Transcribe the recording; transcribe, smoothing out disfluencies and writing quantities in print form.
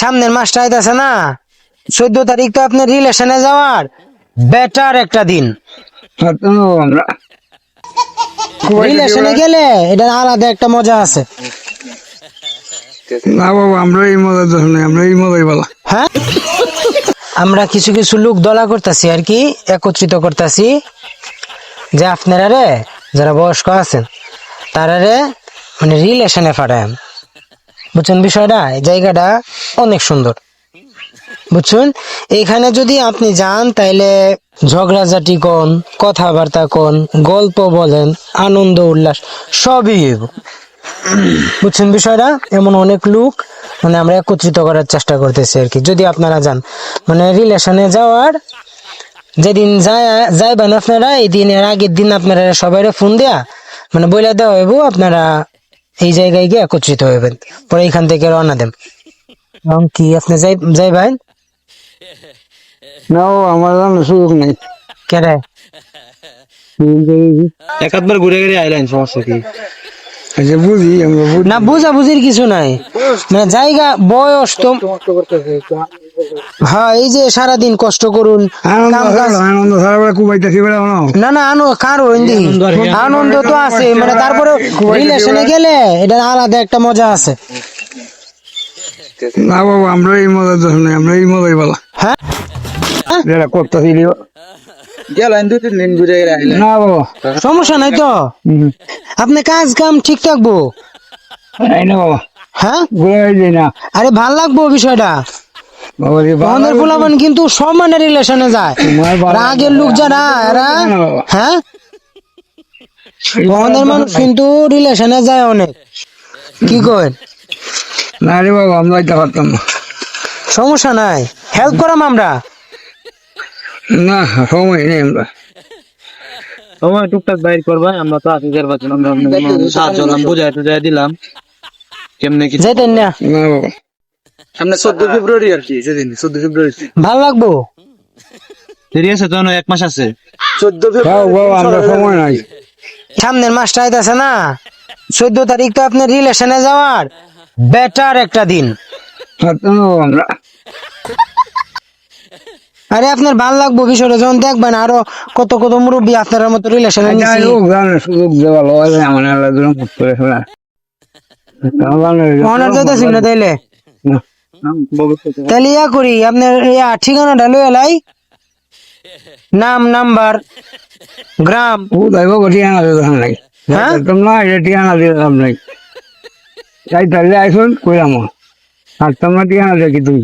সামনের মাসটা আইতাছে না, 14 তারিখ তো আপনার রিলেশনে যাওয়ার বেটার একটা দিন। রিলেশনে গেলে এটা আলাদা একটা মজা আছে। না বাবা, আমরা এই মজার দোষ নেই, আমরা এই মজাই বলা। হ্যাঁ, আমরা কিছু কিছু লোক দলা করতেছি আর কি, একত্রিত করতেছি যে আপনারা রে যারা বয়স্ক আছেন তারা রে মানে রিলেশনে পাঠায়। বুঝছেন বিষয়টা? এই জায়গাটা অনেক সুন্দর, বুঝছেন? এইখানে যদি আপনি যান তাইলে ঝগড়াঝাটি কোন, কথাবার্তা কোন, গল্প বলেন, আনন্দ উল্লাস সবই হইব। বুঝছেন বিষয়টা? এমন অনেক লোক মানে আমরা একত্রিত করার চেষ্টা করতেছি আর কি। যদি আপনারা যান মানে রিলেশনে যাওয়ার যেদিন যাইবেন আপনারা, এই দিনের আগের দিন আপনারা সবাই ফোন দেয়া মানে বইলা দেওয়া হইব আপনারা এই জায়গায় গিয়ে একত্রিত হইবেন, পরে এইখান থেকে রওনা দেন। এখন কি আপনি যাইবেন? না বাবা, আমার জানার সুযোগ নেই। কেরে একবার ঘুরে ঘুরে আইলেন, সমস্যা কি? আচ্ছা বুঝি, আমরা বুঝি। না, বুঝাবুঝির কিছু নাই, মানে জায়গা বয়স তো। হ্যাঁ, এই যে সারাদিন কষ্ট করুন, আনন্দ কাম কাজ। আনন্দ সারা কুবাইতেছি বেড়াও না। না না, কারো আনন্দ তো আছে, মানে তারপরে রিলেশনে গেলে এটা আলাদা একটা মজা আছে। না বাবা, আমরা এই মজার দোষ নেই, আমরা এই মজাই বলা। হ্যাঁ, যেটা করতেছি গেলেন 2-3 দিন ঘুরে ঘুরে আইলেন। না বাবা। সমস্যা নাই তো, আপনি কাজ কাম ঠিক থাকবো। এই না বাবা, হ্যাঁ, ঘুরে যাই না আরে ভাল লাগবো বিষয়টা। বাবা রে বাবা। আমাদের পোলাপান কিন্তু সমানে রিলেশনে যায়, তোমার বাবা- আর আগের লোক যারা এরা, হ্যাঁ, আমাদের মানুষ কিন্তু রিলেশনে যায় অনেক। কি করেন? না রে বাবা, আমরা এটা পারতাম না। সমস্যা নাই, হেল্প করাম আমরা। না, সময় নেই আমরা। সময় টুকটাক বাইর করবা, আমরা তো আছি যার বাচ্চা, আমরা সাহায্য করলাম, বুঝাই টুজাই দিলাম কেমনে কি। যাইতেন না? না বাবা, সামনে 14 ফেব্রুয়ারি আর কি, সেদিন 14 ফেব্রুয়ারি ভাল লাগবো। দেরি আছে তো, 1 মাস আছে। 14 যাও বাবা, আমরা সময় নাই। সামনের মাসটা আইতাছে না, 14 তারিখ তো আপনার রিলেশনে যাওয়ার বেটার একটা দিন। পারতাম না বাবা আমরা। আরে আপনার ভাল লাগবো বিষয়টা যখন দেখবেন, আরো কত কত মুরব্বী আপনার মতো রিলেশনে নিছি। যাই হোক, জানে সুযোগ দেওয়া লয়, আমার আল্লাহ দিলাম মুখ করে ফেলা। অনার যাইতেছি না তাইলে, তাহলে ইয়া করি, আপনার ঠিকানাটা লই এলাই, নাম নাম্বার গ্রাম। ও তাই বাবা, ঠিকানা দিলাম নাই। হ্যাঁ? না, এটা ঠিকানা দিলাম নাই। তাই তাহলে আইসুন কইলাম, আর তোমরা ঠিকানা দেখি তুমি।